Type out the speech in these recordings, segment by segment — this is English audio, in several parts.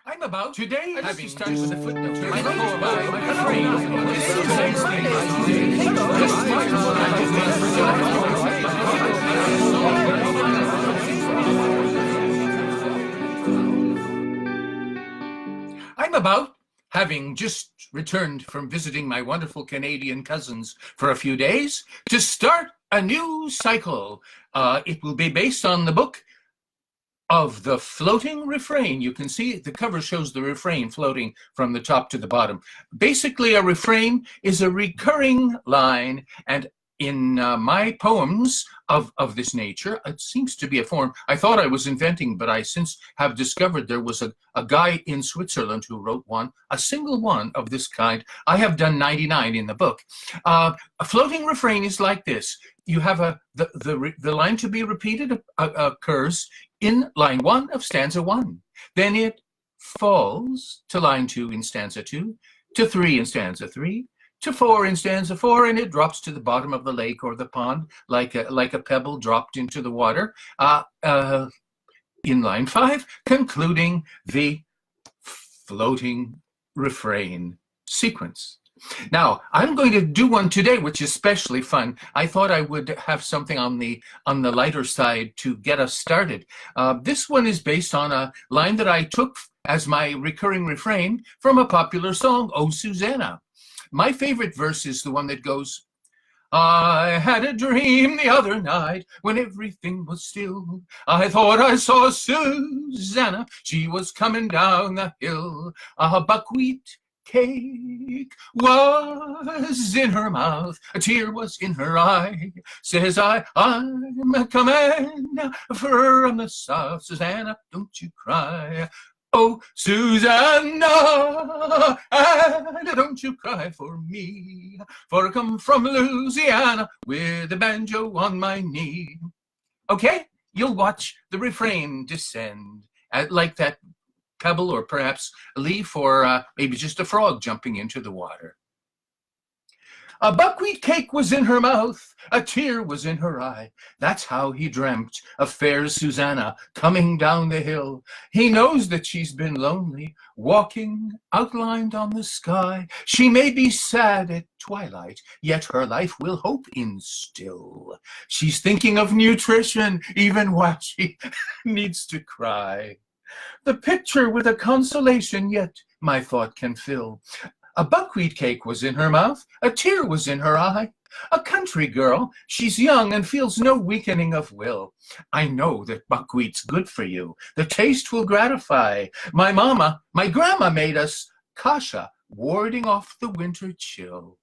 I'm about today having started with a footnote. I don't know about my phrase. I'm about having just returned from visiting my wonderful Canadian cousins for a few days to start a new cycle. It will be based on the book of the floating refrain. You can see the cover shows the refrain floating from the top to the bottom. Basically, a refrain is a recurring line, and in my poems of this nature, it seems to be a form I thought I was inventing, but I since have discovered there was a guy in Switzerland who wrote one, a single one of this kind. I have done 99 in the book. A floating refrain is like this. You have the line to be repeated occurs in line 1 of stanza 1. Then it falls to line 2 in stanza 2, to 3 in stanza 3, to 4 in stanza 4, and it drops to the bottom of the lake or the pond like a pebble dropped into the water in line 5, concluding the floating refrain sequence. Now, I'm going to do one today, which is especially fun. I thought I would have something on the lighter side to get us started. This one is based on a line that I took as my recurring refrain from a popular song, Oh, Susanna. My favorite verse is the one that goes, I had a dream the other night when everything was still. I thought I saw Susanna. She was coming down the hill. A buckwheat cake was in her mouth, a tear was in her eye. Says I'm coming from the south. Susanna, don't you cry. Oh, Susanna, and don't you cry for me, for I come from Louisiana with a banjo on my knee. Okay, you'll watch the refrain descend like that pebble or perhaps a leaf or maybe just a frog jumping into the water. A buckwheat cake was in her mouth, a tear was in her eye. That's how he dreamt of fair Susanna coming down the hill. He knows that she's been lonely, walking outlined on the sky. She may be sad at twilight, yet her life will hope instill. She's thinking of nutrition even while she needs to cry. The picture with a consolation yet my thought can fill. A buckwheat cake was in her mouth, a tear was in her eye. A country girl, she's young and feels no weakening of will. I know that buckwheat's good for you. The taste will gratify. My grandma made us kasha, warding off the winter chill.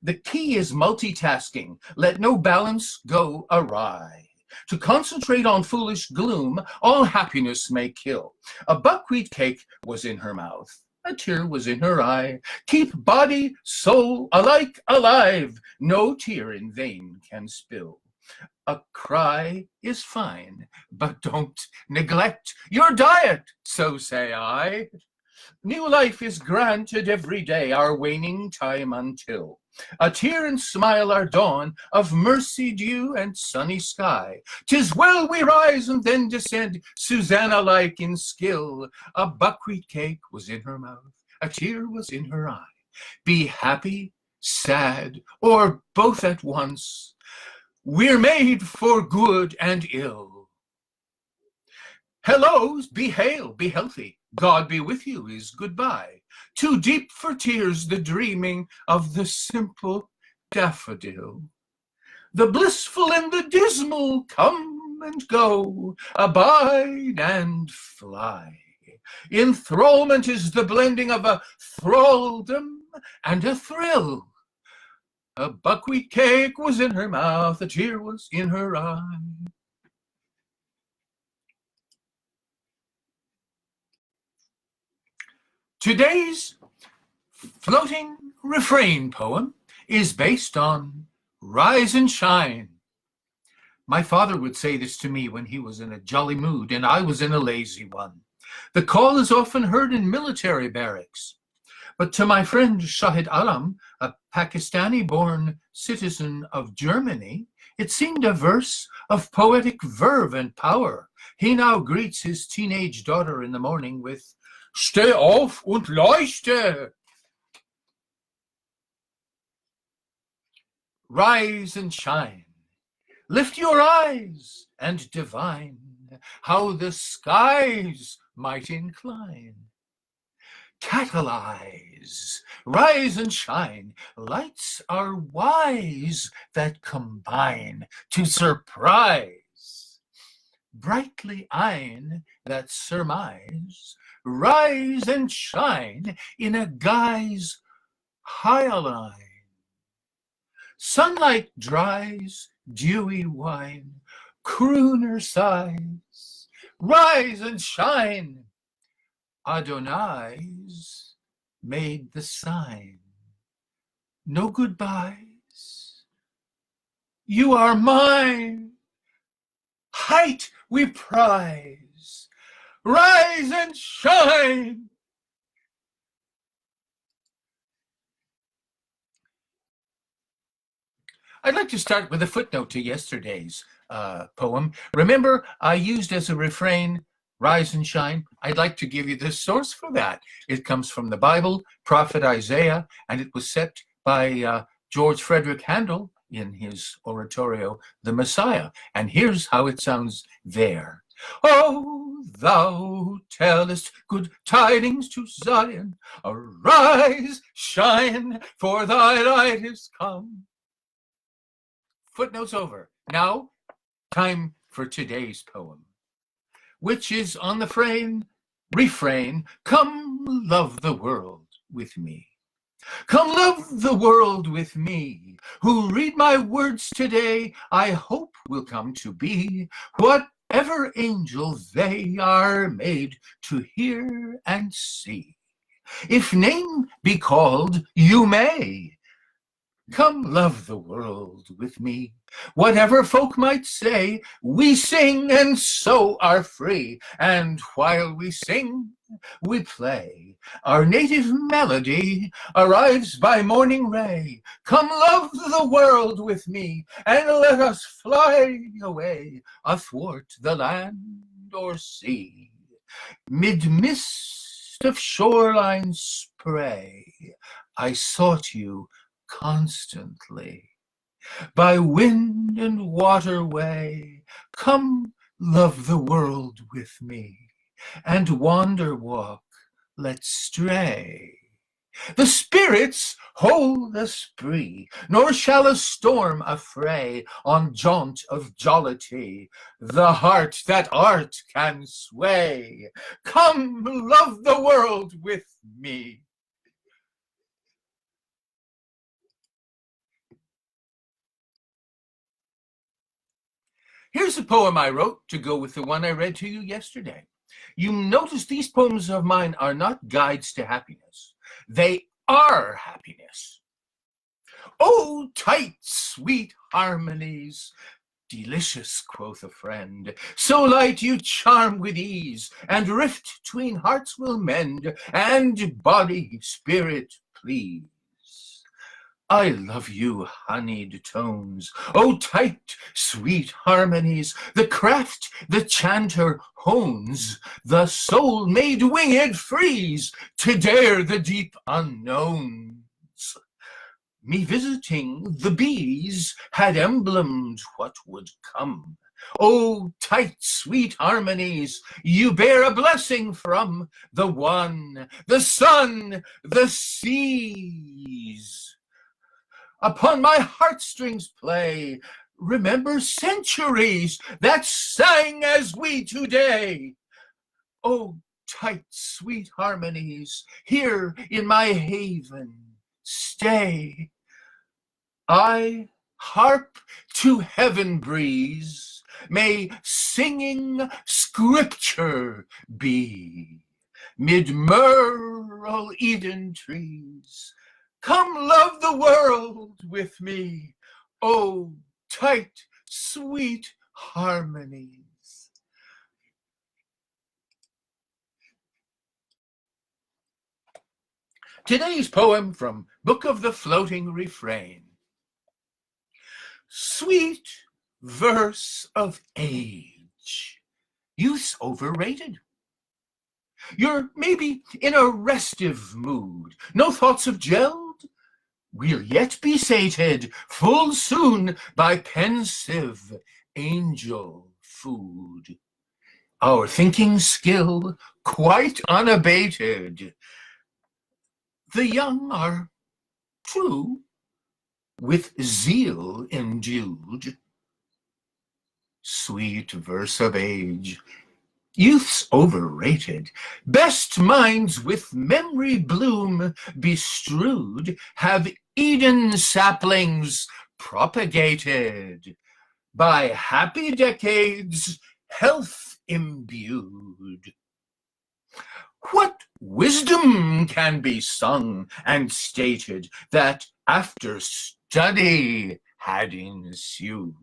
The key is multitasking. Let no balance go awry. To concentrate on foolish gloom, all happiness may kill. A buckwheat cake was in her mouth. A tear was in her eye. Keep body, soul alike alive. No tear in vain can spill. A cry is fine, but don't neglect your diet, so say I. New life is granted every day, our waning time until. A tear and smile are dawn of mercy, dew, and sunny sky. 'Tis well we rise and then descend, Susanna-like in skill. A buckwheat cake was in her mouth, a tear was in her eye. Be happy, sad, or both at once. We're made for good and ill. Hellos, be hail, be healthy. God be with you is goodbye. Too deep for tears the dreaming of the simple daffodil. The blissful and the dismal come and go, abide and fly. Enthrallment is the blending of a thraldom and a thrill. A buckwheat cake was in her mouth, a tear was in her eye. Today's floating refrain poem is based on Rise and Shine. My father would say this to me when he was in a jolly mood and I was in a lazy one. The call is often heard in military barracks. But to my friend Shahid Alam, a Pakistani-born citizen of Germany, it seemed a verse of poetic verve and power. He now greets his teenage daughter in the morning with, Steh auf und leuchte. Rise and shine. Lift your eyes and divine how the skies might incline. Catalyze, rise and shine. Lights are wise that combine to surprise. Brightly eyne that surmise, rise and shine in a guise hyaline. Sunlight dries, dewy wine, crooner sighs, rise and shine. Adonai's made the sign. No goodbyes. You are mine. Height we prize. Rise and shine. I'd like to start with a footnote to yesterday's poem. Remember, I used as a refrain, rise and shine. I'd like to give you the source for that. It comes from the Bible, prophet Isaiah, and it was set by George Frederick Handel in his oratorio, The Messiah. And here's how it sounds there. Oh, thou who tellest good tidings to Zion, arise, shine, for thy light is come. Footnotes over. Now, time for today's poem, which is on the refrain, come love the world with me. Come love the world with me. Who read my words today, I hope will come to be whatever angel they are made to hear and see. If name be called, you may. Come love the world with me. Whatever folk might say, we sing and so are free. And while we sing, we play. Our native melody arrives by morning ray. Come love the world with me, and let us fly away athwart the land or sea. Mid mist of shoreline spray, I sought you constantly. By wind and waterway, come love the world with me, and wander walk, let's stray. The spirits hold a spree, nor shall a storm affray on jaunt of jollity the heart that art can sway. Come love the world with me. Here's a poem I wrote to go with the one I read to you yesterday. You notice these poems of mine are not guides to happiness. They are happiness. Oh, tight, sweet harmonies, delicious, quoth a friend, so light you charm with ease, and rift 'tween hearts will mend, and body, spirit please. I love you, honeyed tones, oh tight, sweet harmonies, the craft the chanter hones, the soul made winged freeze to dare the deep unknowns. Me visiting the bees had emblemed what would come. Oh, tight, sweet harmonies, you bear a blessing from the one, the sun, the seas. Upon my heartstrings play, remember centuries that sang as we today. Oh, tight, sweet harmonies, here in my haven stay. I harp to heaven breeze, may singing scripture be. Mid myrtle Eden trees, come love the world with me. Oh, tight, sweet harmonies. Today's poem from Book of the Floating Refrain. Sweet verse of age, youth's overrated. You're maybe in a restive mood, no thoughts of geld? We'll yet be sated full soon by pensive angel food. Our thinking skill quite unabated. The young are true, with zeal endued. Sweet verse of age, youth's overrated. Best minds with memory bloom bestrewed have Eden saplings propagated by happy decades health imbued. What wisdom can be sung and stated that after study had ensued?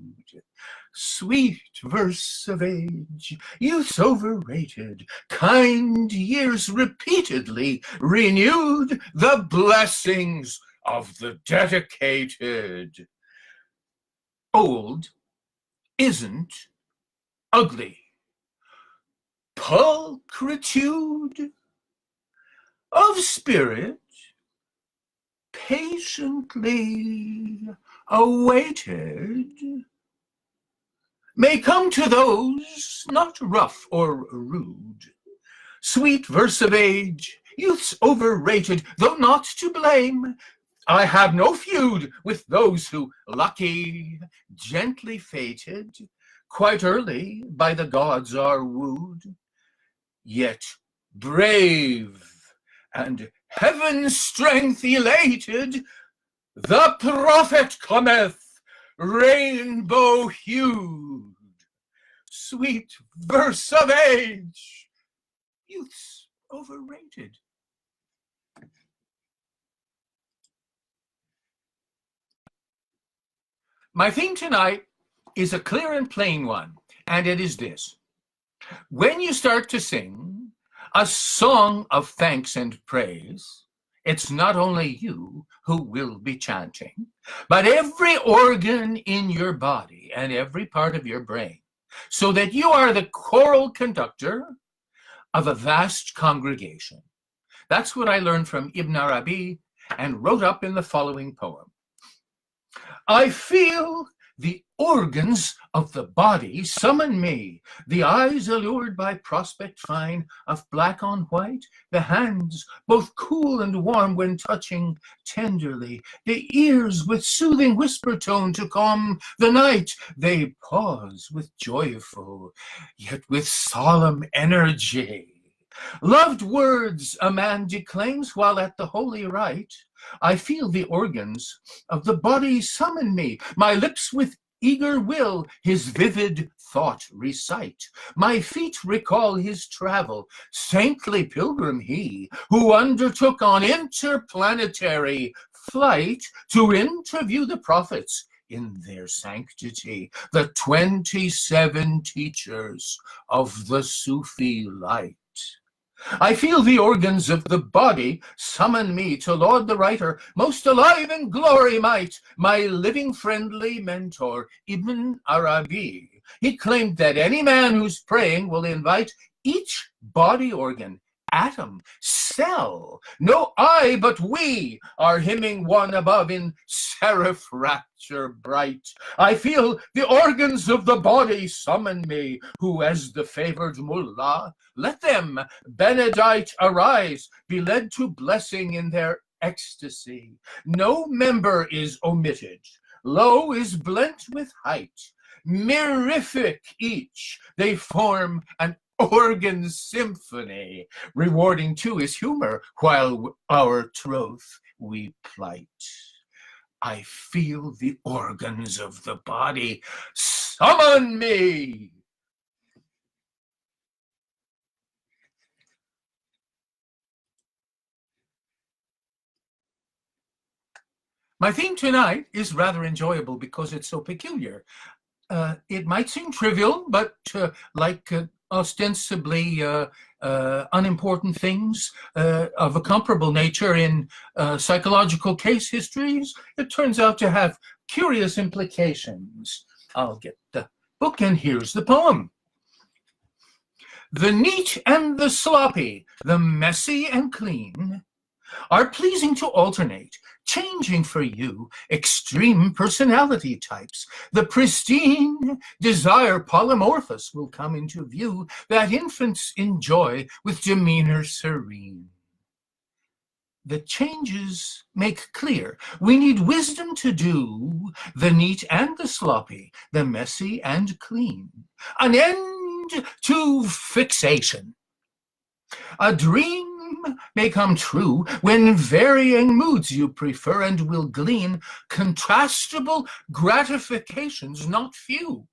Sweet verse of age, youth's overrated, kind years repeatedly renewed the blessings of the dedicated. Old isn't ugly. Pulchritude of spirit patiently awaited may come to those not rough or rude. Sweet verse of age, youth's overrated, though not to blame. I have no feud with those who, lucky, gently fated, quite early by the gods are wooed. Yet brave and heaven's strength elated, the prophet cometh, rainbow-hued. Sweet verse of age, youth's overrated. My theme tonight is a clear and plain one, and it is this. When you start to sing a song of thanks and praise, it's not only you who will be chanting, but every organ in your body and every part of your brain, so that you are the choral conductor of a vast congregation. That's what I learned from Ibn Arabi and wrote up in the following poem. I feel the organs of the body summon me, the eyes allured by prospect fine of black on white, the hands both cool and warm when touching tenderly, the ears with soothing whisper tone to calm the night. They pause with joyful, yet with solemn energy. Loved words a man declaims while at the holy rite. I feel the organs of the body summon me, my lips with eager will his vivid thought recite. My feet recall his travel, saintly pilgrim he, who undertook on interplanetary flight to interview the prophets in their sanctity, the 27 teachers of the Sufi light. I feel the organs of the body summon me to laud the writer, most alive in glory might, my living friendly mentor, Ibn Arabi. He claimed that any man who's praying will invite each body organ, atom, cell, no I but we are hymning one above in seraph rapture bright. I feel the organs of the body summon me, who as the favored mullah, let them, benedict, arise, be led to blessing in their ecstasy. No member is omitted, low is blent with height, mirific each, they form an organ symphony, rewarding too his humor while our troth we plight. I feel the organs of the body summon me. My theme tonight is rather enjoyable because it's so peculiar. It might seem trivial, but like ostensibly unimportant things of a comparable nature in psychological case histories, it turns out to have curious implications. I'll get the book, and here's the poem. The neat and the sloppy, the messy and clean, are pleasing to alternate, changing for you extreme personality types. The pristine desire polymorphous will come into view that infants enjoy with demeanor serene. The changes make clear we need wisdom to do the neat and the sloppy, the messy and clean. An end to fixation. A dream may come true when varying moods you prefer and will glean contrastable gratifications not few.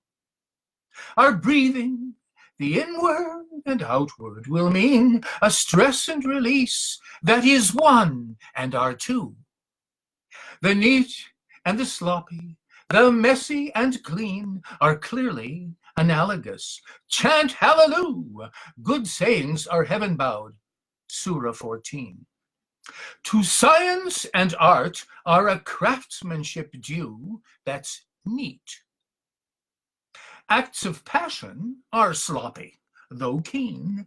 Our breathing, the inward and outward, will mean a stress and release that is one and are two. The neat and the sloppy, the messy and clean are clearly analogous. Chant hallelujah, good sayings are heaven bowed. Surah 14. To science and art are a craftsmanship due that's neat. Acts of passion are sloppy, though keen.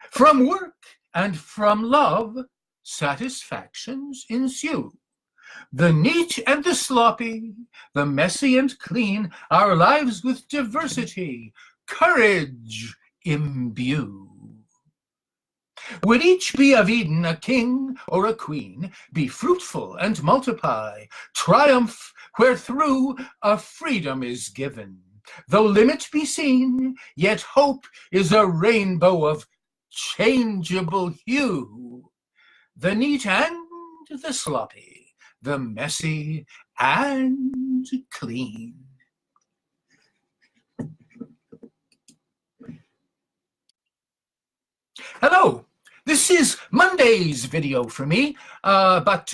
From work and from love, satisfactions ensue. The neat and the sloppy, the messy and clean, our lives with diversity, courage imbue. Would each be of Eden a king or a queen, be fruitful and multiply, triumph where through a freedom is given. Though limit be seen, yet hope is a rainbow of changeable hue. The neat and the sloppy, the messy and clean. Hello. This is Monday's video for me, but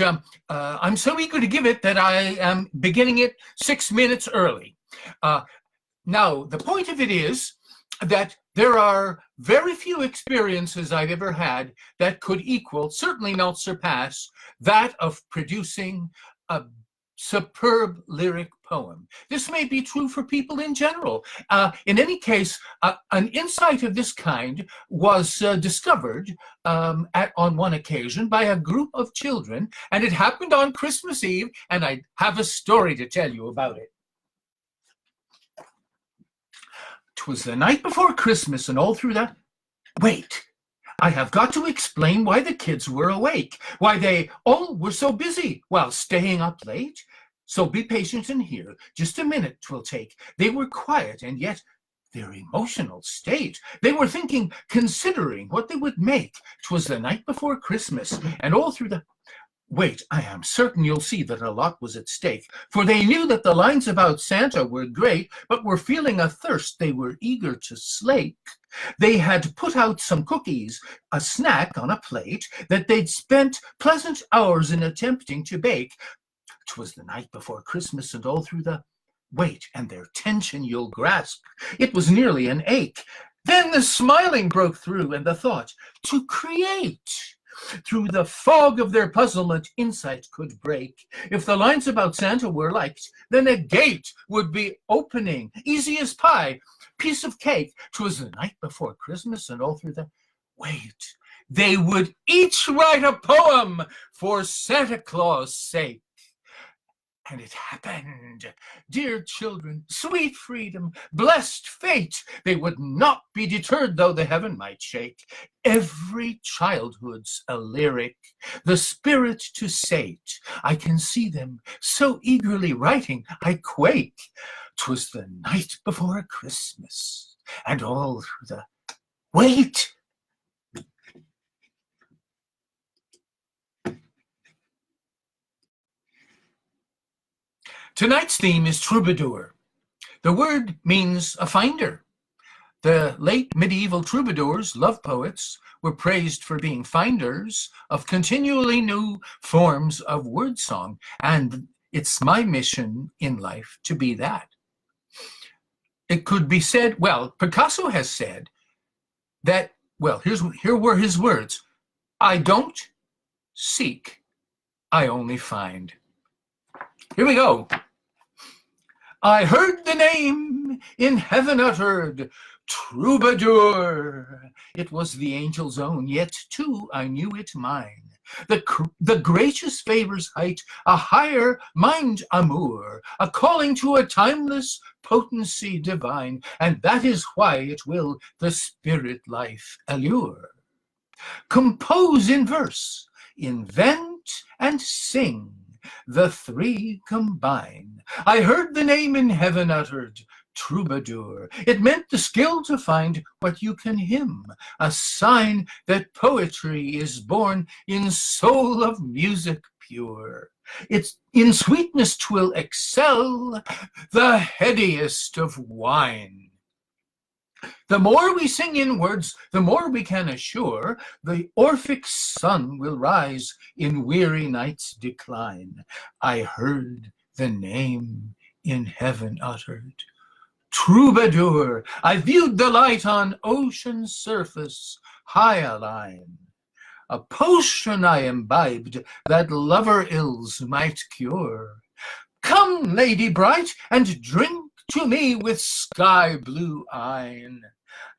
I'm so eager to give it that I am beginning it 6 minutes early. Now, the point of it is that there are very few experiences I've ever had that could equal, certainly not surpass, that of producing a superb lyric poem. This may be true for people in general. In any case, an insight of this kind was discovered on one occasion by a group of children, and it happened on Christmas Eve, and I have a story to tell you about it. 'Twas the night before Christmas, and all through that... Wait, I have got to explain why the kids were awake, why they all were so busy while staying up late. So be patient and hear. Just a minute 'twill take. They were quiet, and yet their emotional state. They were thinking, considering what they would make. 'Twas the night before Christmas, and all through the... Wait, I am certain you'll see that a lot was at stake, for they knew that the lines about Santa were great, but were feeling a thirst they were eager to slake. They had put out some cookies, a snack on a plate, that they'd spent pleasant hours in attempting to bake. 'Twas the night before Christmas, and all through the... Wait, and their tension you'll grasp. It was nearly an ache. Then the smiling broke through, and the thought, to create. Through the fog of their puzzlement, insight could break. If the lines about Santa were liked, then a gate would be opening, easy as pie, piece of cake. 'Twas the night before Christmas, and all through the... Wait, they would each write a poem for Santa Claus' sake. And it happened. Dear children, sweet freedom, blessed fate, they would not be deterred though the heaven might shake. Every childhood's a lyric, the spirit to sate. I can see them so eagerly writing, I quake. 'Twas the night before Christmas, and all through the... Wait! Tonight's theme is troubadour. The word means a finder. The late medieval troubadours, love poets, were praised for being finders of continually new forms of word song, and it's my mission in life to be that. It could be said, well, Picasso has said that, well, here were his words: I don't seek, I only find. Here we go. I heard the name in heaven uttered, Troubadour, it was the angel's own, yet too I knew it mine. The gracious favor's height, a higher mind amour, a calling to a timeless potency divine, and that is why it will the spirit life allure. Compose in verse, invent and sing, the three combine. I heard the name in heaven uttered, troubadour. It meant the skill to find what you can hymn, a sign that poetry is born in soul of music pure. It's in sweetness 'twill excel the headiest of wine. The more we sing in words, the more we can assure the Orphic sun will rise in weary night's decline. I heard the name in heaven uttered, troubadour. I viewed the light on ocean's surface, hyaline. A potion I imbibed that lover ills might cure. Come, lady bright, and drink to me with sky blue eyne,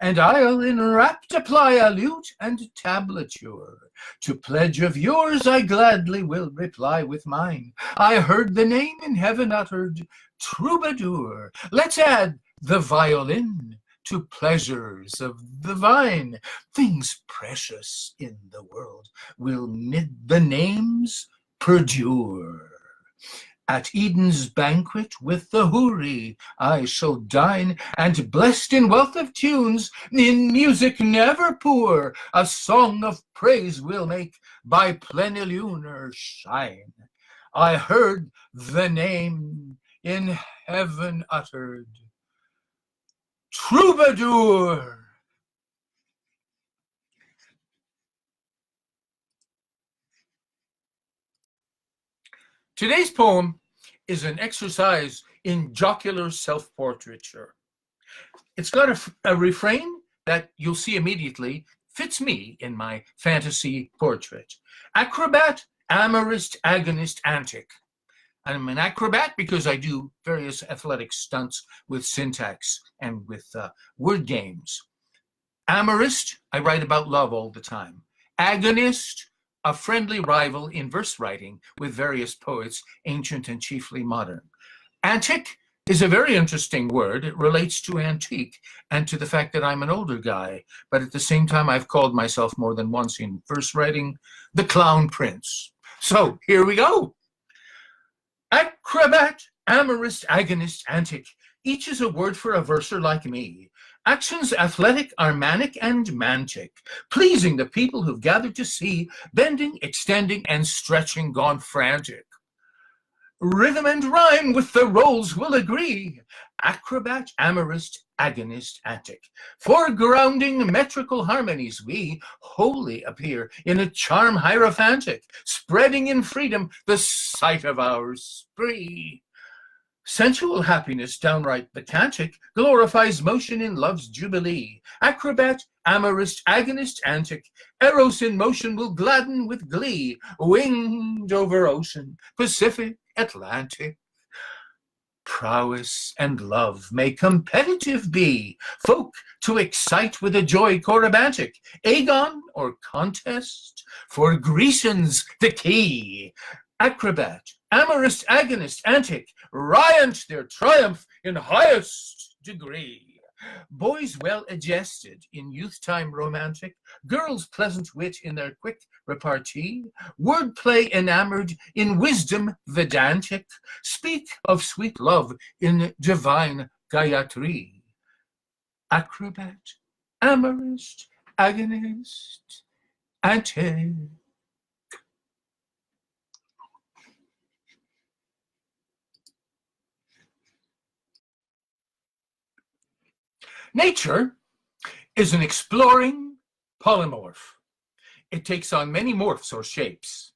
and I'll enwrapped apply a lute and tablature. To pledge of yours I gladly will reply with mine. I heard the name in heaven uttered, troubadour. Let's add the violin to pleasures of the vine. Things precious in the world will mid the names perdure. At Eden's banquet with the Houri I shall dine, and blessed in wealth of tunes, in music never poor, a song of praise will make by plenilunar shine. I heard the name in heaven uttered, troubadour. Today's poem is an exercise in jocular self-portraiture. It's got a refrain that you'll see immediately fits me in my fantasy portrait. Acrobat, amorist, agonist, antic. I'm an acrobat because I do various athletic stunts with syntax and with word games. Amorist, I write about love all the time. Agonist, a friendly rival in verse writing with various poets, ancient and chiefly modern. Antic is a very interesting word. It relates to antique and to the fact that I'm an older guy, but at the same time I've called myself more than once in verse writing the Clown Prince. So here we go. Acrobat, amorist, agonist, antic. Each is a word for a verser like me. Actions athletic are manic and mantic, pleasing the people who've gathered to see, bending, extending, and stretching gone frantic. Rhythm and rhyme with the roles will agree. Acrobat, amorist, agonist, antic. Foregrounding metrical harmonies we wholly appear in a charm hierophantic, spreading in freedom the sight of our spree. Sensual happiness, downright bacchantic, glorifies motion in love's jubilee. Acrobat, amorist, agonist, antic, eros in motion will gladden with glee. Winged over ocean, Pacific, Atlantic. Prowess and love may competitive be, folk to excite with a joy corybantic. Agon or contest, for Grecians the key. Acrobat, amorist, agonist, antic, riant their triumph in highest degree. Boys well adjusted in youth time romantic, girls pleasant wit in their quick repartee, wordplay enamored in wisdom Vedantic, speak of sweet love in divine Gayatri. Acrobat, amorist, agonist, antic. Nature is an exploring polymorph. It takes on many morphs or shapes.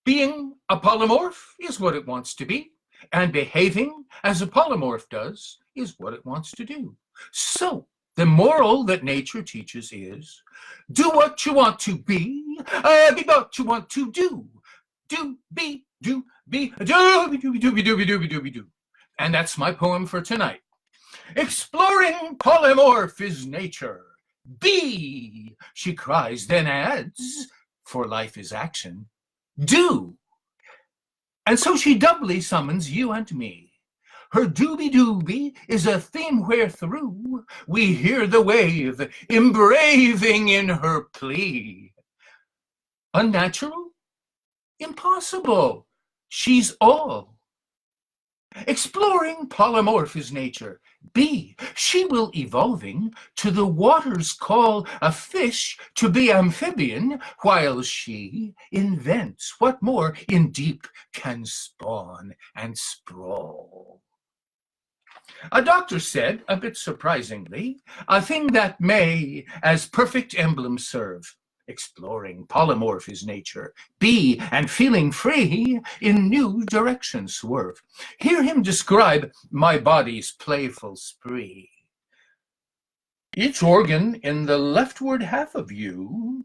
Being a polymorph is what it wants to be, and behaving as a polymorph does is what it wants to do. So, the moral that nature teaches is, do what you want to be what you want to do. Do, be, do, be, do. And that's my poem for tonight. Exploring polymorph is nature. Be, she cries, then adds, for life is action, do. And so she doubly summons you and me. Her doobie-doobie is a theme wherethrough we hear the wave embraving in her plea. Unnatural? Impossible. She's all. Exploring polymorph is nature. Be, she will evolving to the water's call a fish to be amphibian, while she invents what more in deep can spawn and sprawl. A doctor said, a bit surprisingly, a thing that may as perfect emblem serve. Exploring polymorph is nature. Be, and feeling free, in new directions swerve. Hear him describe my body's playful spree. Each organ in the leftward half of you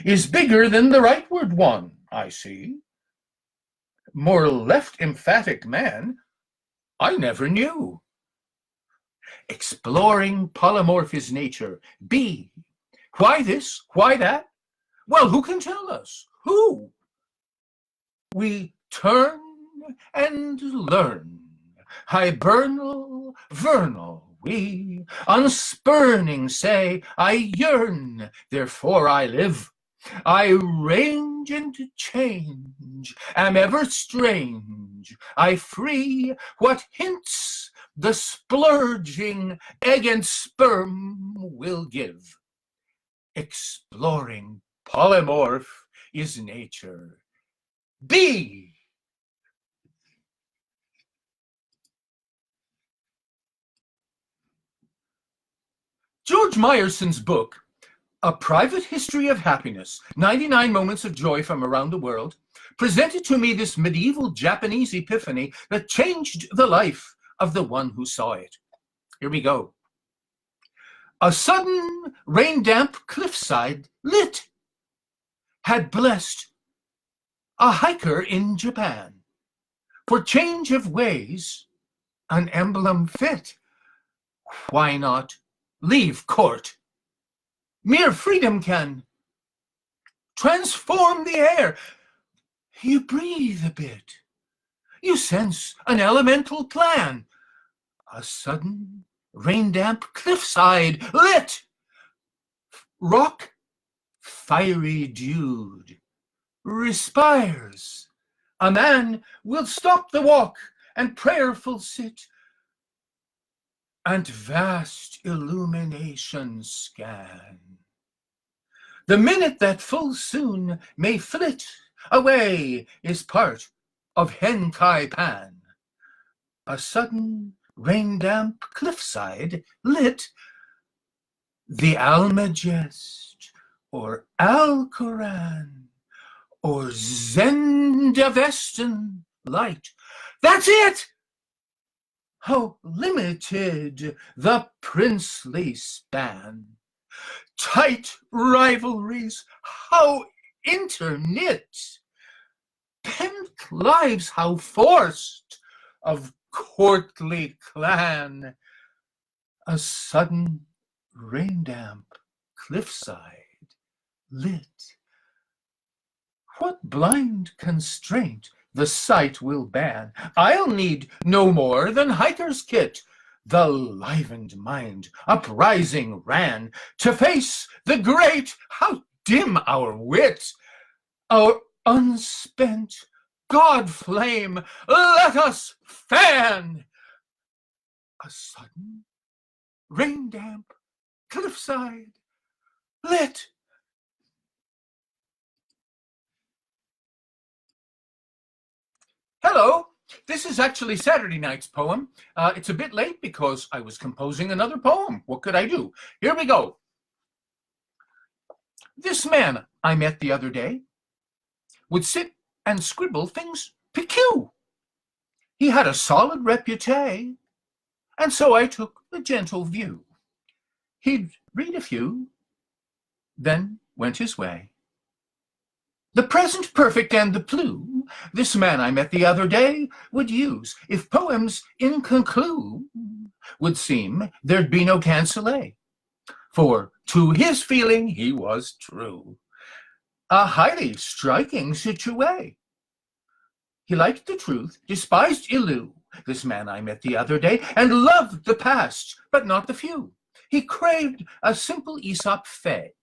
is bigger than the rightward one, I see. More left emphatic man I never knew. Exploring polymorph is nature. Be, why this, why that? Well, who can tell us? Who? We turn and learn. Hibernal, vernal, we unspurning say, I yearn, therefore I live. I range and change, am ever strange. I free what hints the splurging egg and sperm will give. Exploring polymorph is nature. Be. George Myerson's book, A Private History of Happiness, 99 Moments of Joy from Around the World, presented to me this medieval Japanese epiphany that changed the life of the one who saw it. Here we go. A sudden rain-damp cliffside lit had blessed a hiker in Japan. For change of ways, an emblem fit. Why not leave court? Mere freedom can transform the air. You breathe a bit. You sense an elemental plan. A sudden rain-damp cliffside lit. Rock fiery dewed respires. A man will stop the walk and prayerful sit, and vast illumination scan. The minute that full soon may flit away is part of Henkai Pan. A sudden rain-damp cliffside lit. The Almagest or Alcoran or Zendavesten light. That's it! How limited the princely span. Tight rivalries, how interknit. Pent lives, how forced, of courtly clan. A sudden rain-damp cliffside lit. What blind constraint the sight will ban? I'll need no more than hiker's kit. The livened mind uprising ran to face the great. How dim our wit! Our unspent God flame, let us fan! A sudden rain-damp cliffside lit. Hello, this is actually Saturday night's poem. It's a bit late because I was composing another poem. What could I do? Here we go. This man I met the other day would sit and scribble things piquant. He had a solid repartee, and so I took a gentle view. He'd read a few, then went his way. The present perfect and the plume this man I met the other day would use if poems inconclude would seem there'd be no cancellay. For to his feeling he was true, a highly striking situation. He liked the truth, despised illue, this man I met the other day, and loved the past, but not the few. He craved a simple Aesop fay.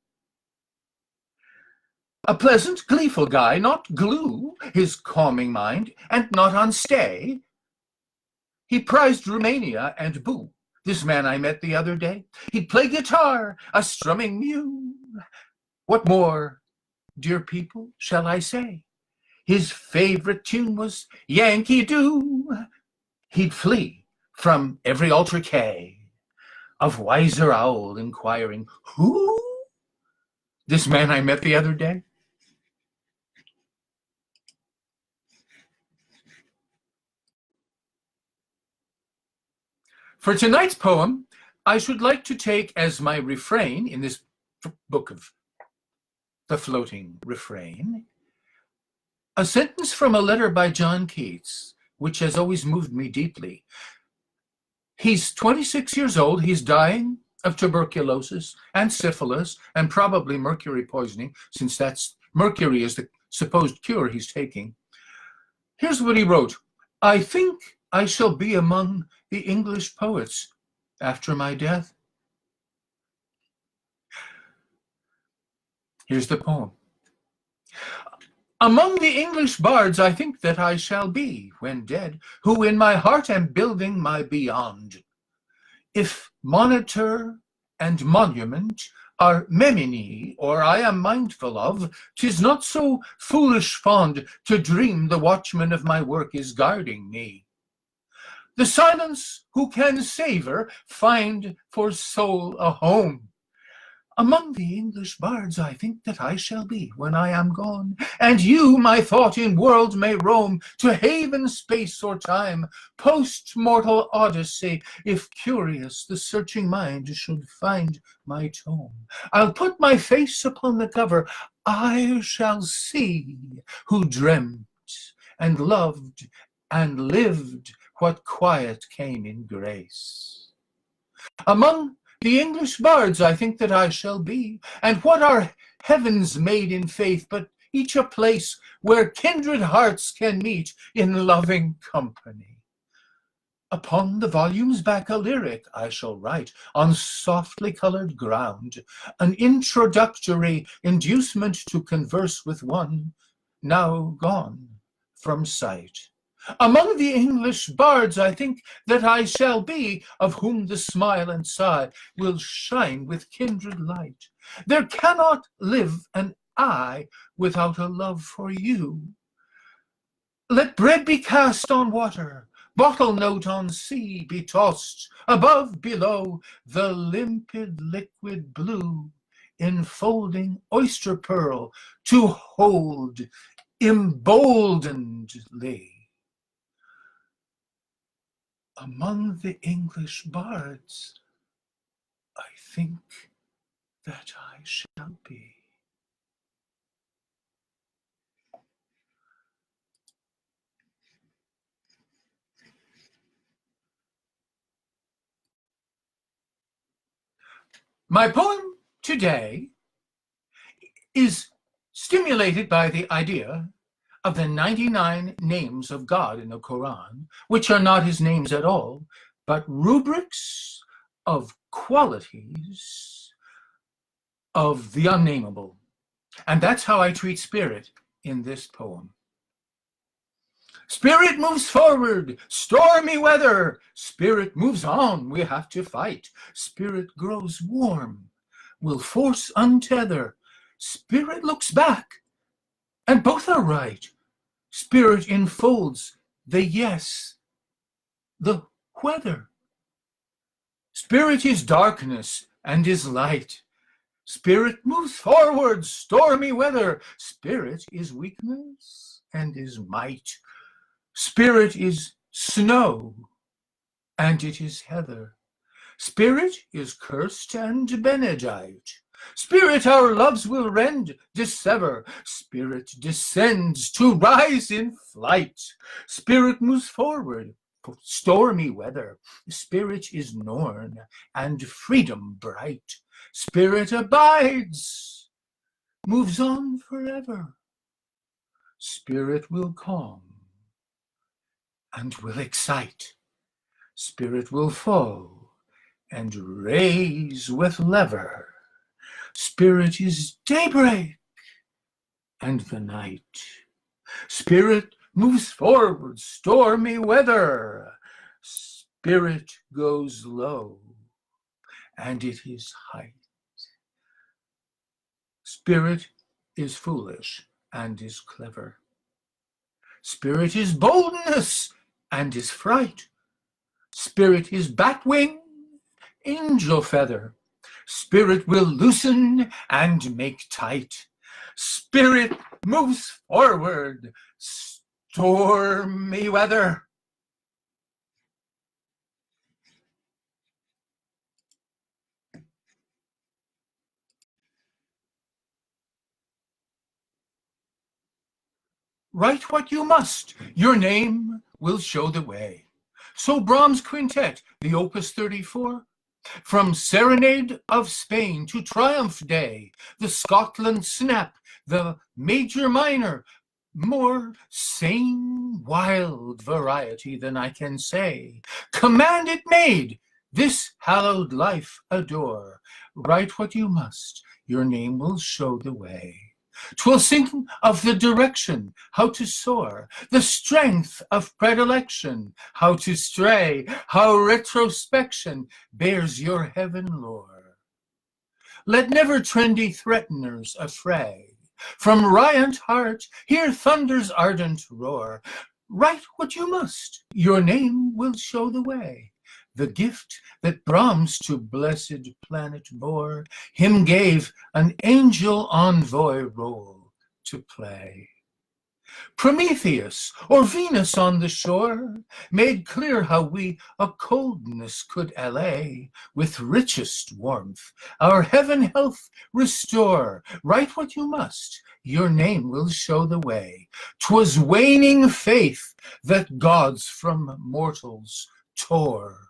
A pleasant, gleeful guy, not glue his calming mind, and not on stay. He prized Romania and boo, this man I met the other day. He'd play guitar, a strumming mew. What more, dear people, shall I say? His favorite tune was Yankee Doodle. He'd flee from every altercay of wiser owl inquiring, who? This man I met the other day. For tonight's poem, I should like to take as my refrain in this book of the floating refrain, a sentence from a letter by John Keats, which has always moved me deeply. He's 26 years old. He's dying of tuberculosis and syphilis and probably mercury poisoning, since mercury is the supposed cure he's taking. Here's what he wrote. I think I shall be among the English poets after my death. Here's the poem. Among the English bards I think that I shall be, when dead, who in my heart am building my beyond. If monitor and monument are memini, or I am mindful of, 'tis not so foolish fond to dream the watchman of my work is guarding me. The silence who can savor find for soul a home. Among the English bards I think that I shall be when I am gone, and you, my thought, in world may roam to haven, space, or time, post-mortal odyssey, if curious the searching mind should find my tome. I'll put my face upon the cover, I shall see who dreamt and loved and lived what quiet came in grace. Among the English bards I think that I shall be, and what are heavens made in faith, but each a place where kindred hearts can meet in loving company. Upon the volume's back a lyric I shall write, on softly colored ground, an introductory inducement to converse with one now gone from sight. Among the English bards I think that I shall be, of whom the smile and sigh will shine with kindred light. There cannot live an I without a love for you. Let bread be cast on water, bottle note on sea be tossed, above, below, the limpid liquid blue, enfolding oyster pearl to hold emboldenedly. Among the English bards, I think that I shall be. My poem today is stimulated by the idea of the 99 names of God in the Quran, which are not his names at all, but rubrics of qualities of the unnameable. And that's how I treat spirit in this poem. Spirit moves forward, stormy weather. Spirit moves on, we have to fight. Spirit grows warm, will force untether. Spirit looks back, and both are right. Spirit enfolds the yes, the whether. Spirit is darkness and is light. Spirit moves forward, stormy weather. Spirit is weakness and is might. Spirit is snow and it is heather. Spirit is cursed and benedict. Spirit our loves will rend, dissever. Spirit descends to rise in flight. Spirit moves forward, For stormy weather, spirit is norn, and freedom bright. Spirit abides, moves on forever. Spirit will calm and will excite. Spirit will fall and raise with lever. Spirit is daybreak and the night. Spirit moves forward, stormy weather. Spirit goes low, and it is height. Spirit is foolish and is clever. Spirit is boldness and is fright. Spirit is batwing, angel feather. Spirit will loosen and make tight. Spirit moves forward, stormy weather. Write what you must, your name will show the way. So Brahms' Quintet, the Opus 34, from Serenade of Spain to Triumph Day, the Scotland Snap, the Major Minor, more sane, wild variety than I can say. Command it made, this hallowed life adore. Write what you must, your name will show the way. 'Twill sing of the direction, how to soar, the strength of predilection, how to stray, how retrospection bears your heaven lore. Let never trendy threateners affray. From riant heart, hear thunder's ardent roar. Write what you must, your name will show the way. The gift that Brahms to blessed planet bore, him gave an angel envoy role to play. Prometheus or Venus on the shore made clear how we a coldness could allay with richest warmth, our heaven health restore. Write what you must, your name will show the way. 'Twas waning faith that gods from mortals tore.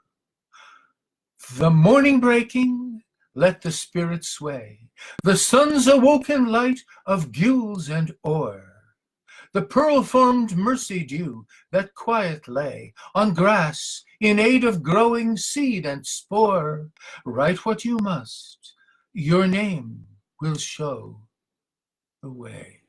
The morning breaking, let the spirit sway. The sun's awoken light of gules and ore. The pearl-formed mercy dew that quiet lay on grass in aid of growing seed and spore. Write what you must, your name will show the way.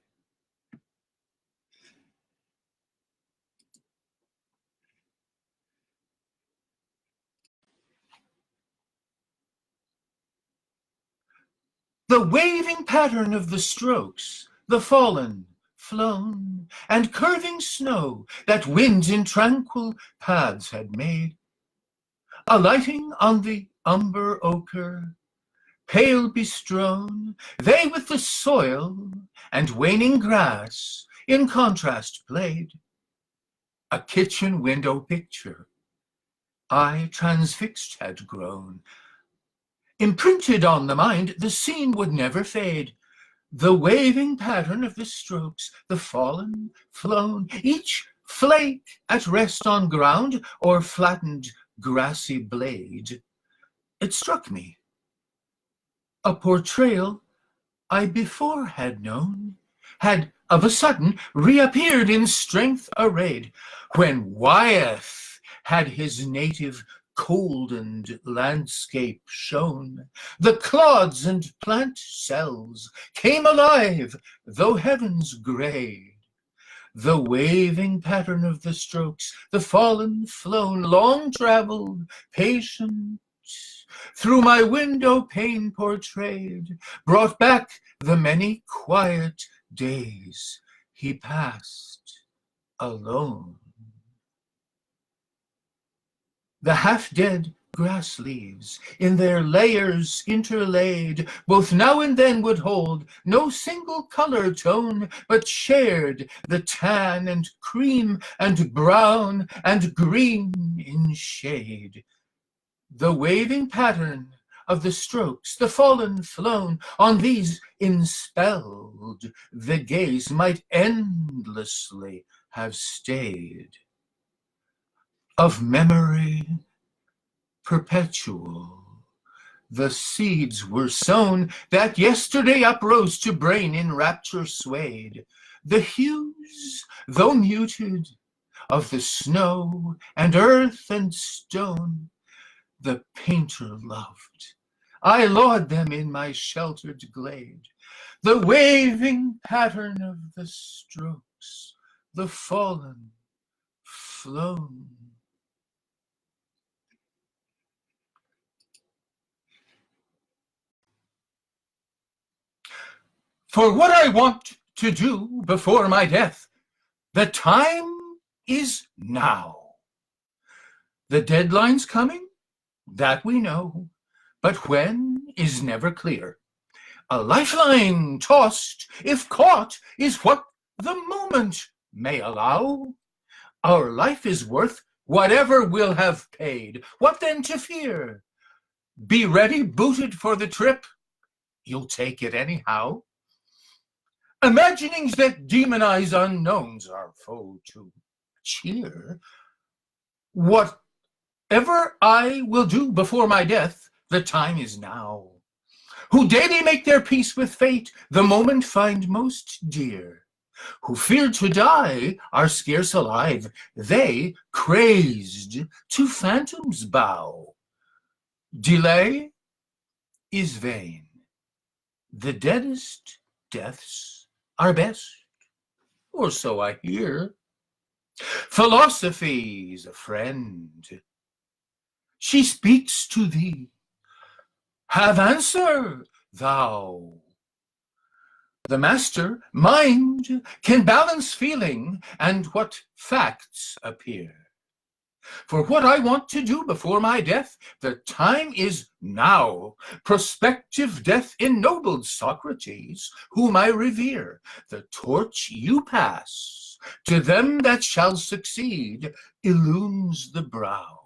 The waving pattern of the strokes, the fallen, flown, and curving snow that winds in tranquil paths had made, alighting on the umber ochre, pale bestrown, they with the soil and waning grass in contrast played. A kitchen window picture, I transfixed had grown. Imprinted on the mind, the scene would never fade. The waving pattern of the strokes, the fallen, flown, each flake at rest on ground or flattened grassy blade. It struck me, a portrayal I before had known, had of a sudden reappeared in strength arrayed, when Wyeth had his native coldened landscape shown. The clods and plant cells came alive, though heavens grayed. The waving pattern of the strokes, the fallen, flown, long traveled, patient, through my window pane portrayed, brought back the many quiet days he passed alone. The half-dead grass leaves, in their layers interlaid, both now and then would hold no single color tone, but shared the tan and cream and brown and green in shade. The waving pattern of the strokes, the fallen, flown, on these enspelled, the gaze might endlessly have stayed. of memory perpetual. The seeds were sown that yesterday uprose to brain in rapture swayed. The hues, though muted, of the snow and earth and stone, the painter loved. I laud them in my sheltered glade. The waving pattern of the strokes, the fallen, flown. For what I want to do before my death, the time is now. The deadline's coming, that we know, but when is never clear. A lifeline tossed, if caught, is what the moment may allow. Our life is worth whatever we'll have paid. What then to fear? Be ready, booted for the trip. You'll take it anyhow. Imaginings that demonize unknowns are foe to cheer. Whatever I will do before my death, the time is now. Who daily make their peace with fate, the moment find most dear. Who fear to die are scarce alive, they, crazed, to phantoms bow. Delay is vain. The deadest deaths are best, or so I hear. Philosophy's a friend. She speaks to thee. Have answer, thou. The master, mind, can balance feeling and what facts appear. For what I want to do before my death, the time is now. Prospective death ennobled Socrates, whom I revere. The torch you pass to them that shall succeed illumes the brow.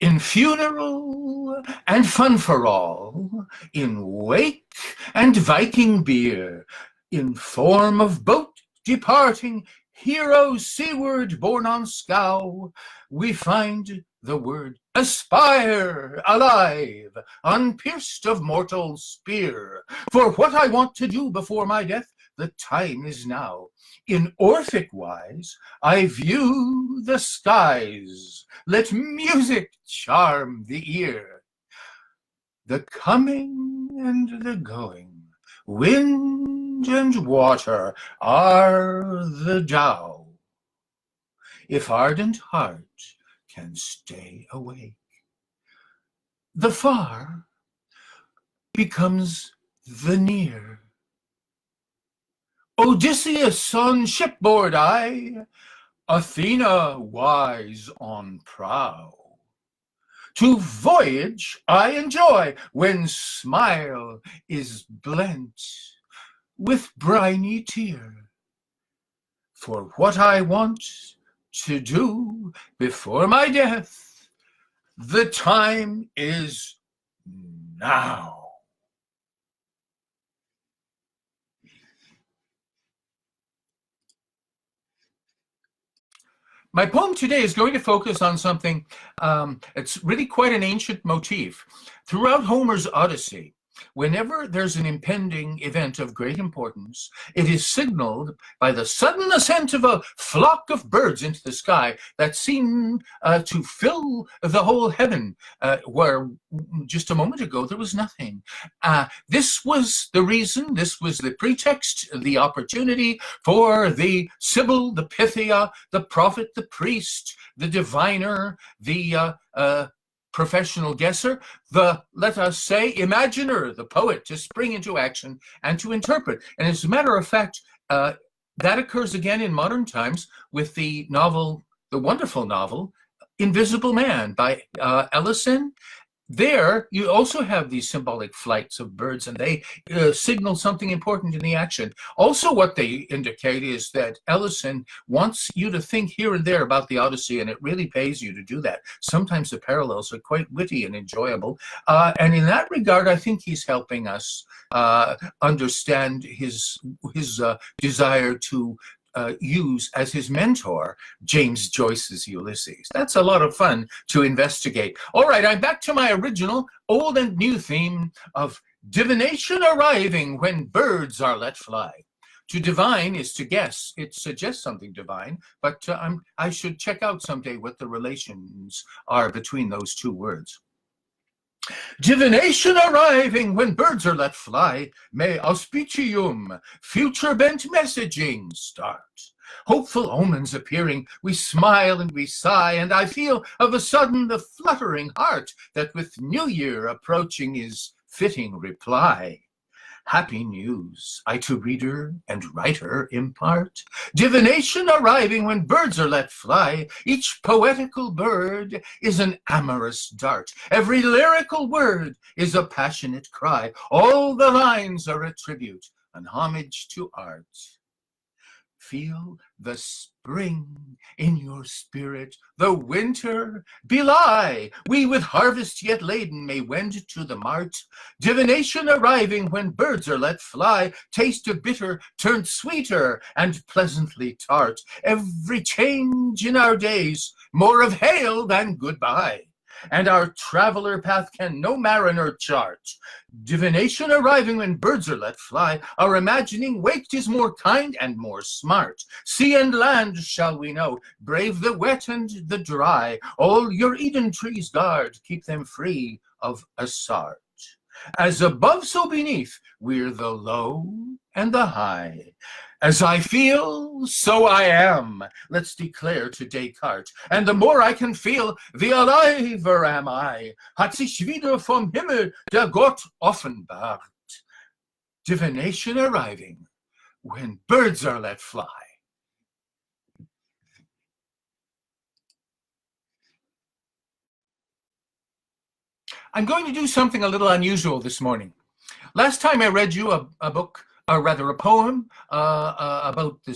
In funeral and fun for all, in wake and Viking beer, in form of boat departing, heroes seaward borne on scow, we find the word aspire alive, unpierced of mortal spear. For what I want to do before my death, the time is now. In Orphic wise, I view the skies. Let music charm the ear. The coming and the going, wind and water are the Tao. If ardent heart can stay awake, the far becomes the near. Odysseus on shipboard I, Athena wise on prow. To voyage I enjoy when smile is blent with briny tear. For what I want to do before my death, the time is now. My poem today is going to focus on something, it's really quite an ancient motif. Throughout Homer's Odyssey, whenever there's an impending event of great importance, it is signaled by the sudden ascent of a flock of birds into the sky that seem to fill the whole heaven, where just a moment ago there was nothing. This was the reason, this was the pretext, the opportunity for the Sibyl, the Pythia, the prophet, the priest, the diviner, the professional guesser, the, let us say, imaginer, the poet, to spring into action and to interpret. And as a matter of fact, that occurs again in modern times with the novel, the wonderful novel, Invisible Man by Ellison. There, you also have these symbolic flights of birds, and they signal something important in the action. Also, what they indicate is that Ellison wants you to think here and there about the Odyssey, and it really pays you to do that. Sometimes the parallels are quite witty and enjoyable. And in that regard, I think he's helping us understand his desire to use as his mentor James Joyce's Ulysses. That's a lot of fun to investigate. All right, I'm back to my original old and new theme of divination arriving when birds are let fly. To divine is to guess. It suggests something divine, but I should check out someday what the relations are between those two words. Divination arriving when birds are let fly, may auspicium, future-bent messaging start. Hopeful omens appearing, we smile and we sigh, and I feel of a sudden the fluttering heart that with New Year approaching is fitting reply. Happy news I to reader and writer impart. Divination arriving when birds are let fly. Each poetical bird is an amorous dart. Every lyrical word is a passionate cry. All the lines are a tribute, an homage to art. Feel the spring in your spirit, the winter belie. We with harvest yet laden may wend to the mart. Divination arriving when birds are let fly. Taste of bitter turned sweeter and pleasantly tart. Every change in our days, more of hail than goodbye. And our traveler path can no mariner chart. Divination arriving when birds are let fly. Our imagining waked is more kind and more smart. Sea and land shall we know, brave the wet and the dry. All your Eden trees guard, keep them free of assart. As above, so beneath, we're the low and the high. As I feel, so I am. Let's declare to Descartes. And the more I can feel, the aliver am I. Hat sich wieder vom Himmel der Gott offenbart. Divination arriving when birds are let fly. I'm going to do something a little unusual this morning. Last time I read you a book, or rather a poem about the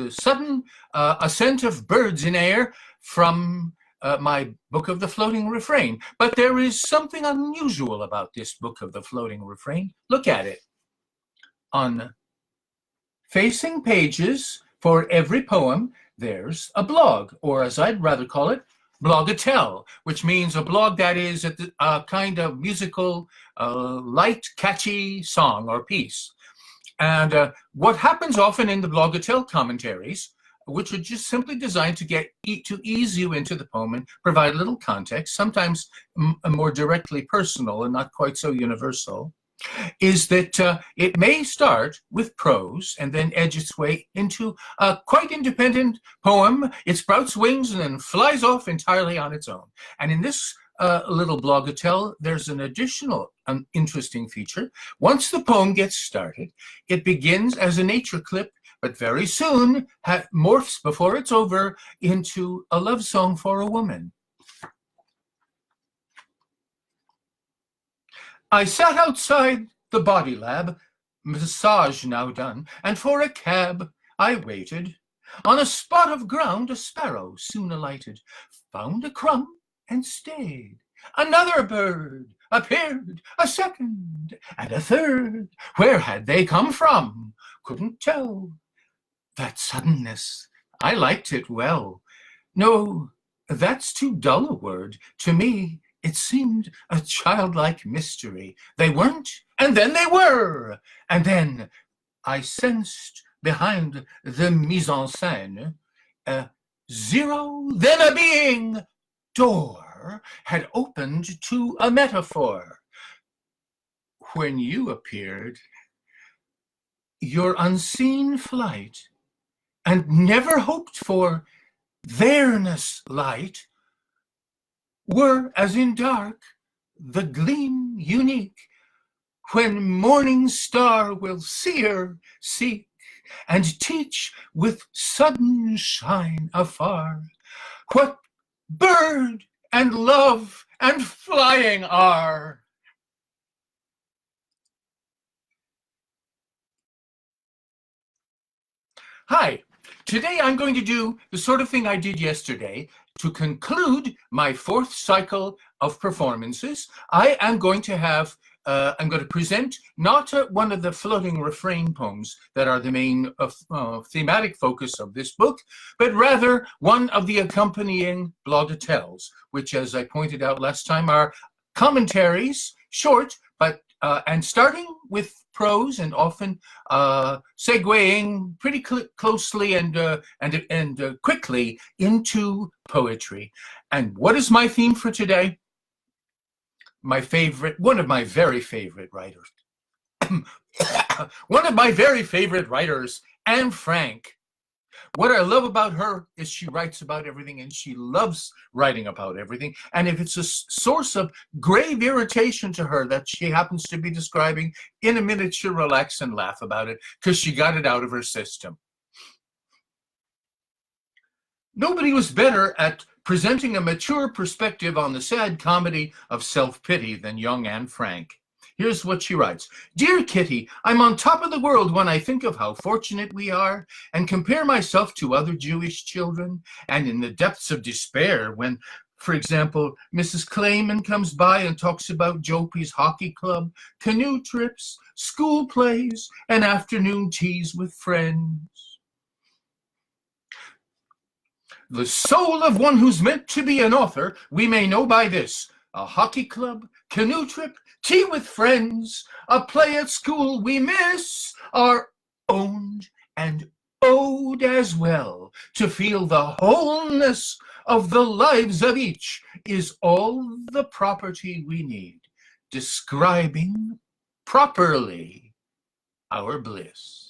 sudden ascent of birds in air from my book of the floating refrain. But there is something unusual about this book of the floating refrain. Look at it. On facing pages for every poem, there's a blog, or as I'd rather call it, blogatelle, which means a blog that is a kind of musical, light, catchy song or piece. And what happens often in the blogatelle commentaries, which are just simply designed to ease you into the poem and provide a little context, sometimes more directly personal and not quite so universal, is that it may start with prose and then edge its way into a quite independent poem. It sprouts wings and then flies off entirely on its own. And in this little blogatelle, there's an additional interesting feature. Once the poem gets started, it begins as a nature clip, but very soon morphs before it's over into a love song for a woman. I sat outside the body lab, massage now done, and for a cab I waited. On a spot of ground a sparrow soon alighted, found a crumb and stayed. Another bird appeared, a second and a third. Where had they come from? Couldn't tell. That suddenness, I liked it well. No, that's too dull a word. To me, it seemed a childlike mystery. They weren't, and then they were. And then I sensed behind the mise en scène a zero, then a being. Door had opened to a metaphor. When you appeared, your unseen flight and never hoped for there-ness light were as in dark the gleam unique when morning star will seer seek and teach with sudden shine afar what bird and love and flying are. Hi, today I'm going to do the sort of thing I did yesterday. To conclude my fourth cycle of performances, I am going to have I'm going to present not one of the floating refrain poems that are the main thematic focus of this book, but rather one of the accompanying blogatelles, which, as I pointed out last time, are commentaries, short, but and starting with prose and often segueing pretty closely and quickly into poetry. And what is my theme for today? One of my very favorite writers. One of my very favorite writers, Anne Frank. What I love about her is she writes about everything, and she loves writing about everything. And if it's a source of grave irritation to her that she happens to be describing, in a minute she'll relax and laugh about it because she got it out of her system. Nobody was better at presenting a mature perspective on the sad comedy of self-pity than young Anne Frank. Here's what she writes. Dear Kitty, I'm on top of the world when I think of how fortunate we are and compare myself to other Jewish children, and in the depths of despair when, for example, Mrs. Clayman comes by and talks about Jopie's hockey club, canoe trips, school plays, and afternoon teas with friends. The soul of one who's meant to be an author we may know by this: a hockey club, canoe trip, tea with friends, a play at school we miss, are owned and owed as well. To feel the wholeness of the lives of each is all the property we need, describing properly our bliss.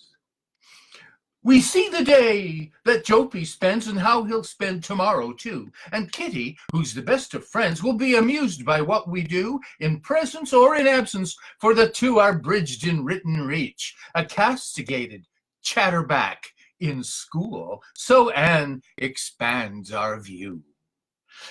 We see the day that Jopie spends and how he'll spend tomorrow too. And Kitty, who's the best of friends, will be amused by what we do in presence or in absence, for the two are bridged in written reach, a castigated chatterback in school. So Anne expands our view.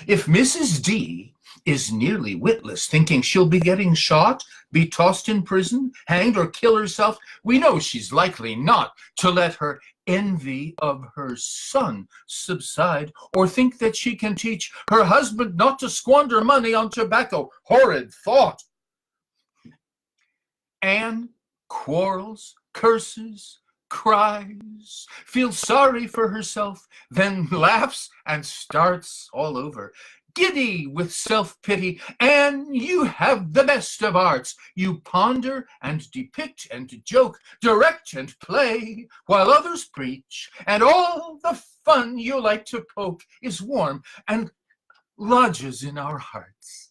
If Mrs. D is nearly witless, thinking she'll be getting shot, be tossed in prison, hanged, or kill herself, we know she's likely not to let her envy of her son subside, or think that she can teach her husband not to squander money on tobacco. Horrid thought! Anne quarrels, curses, cries, feels sorry for herself, then laughs and starts all over. Giddy with self-pity, Anne, you have the best of arts. You ponder and depict and joke, direct and play, while others preach, and all the fun you like to poke is warm and lodges in our hearts.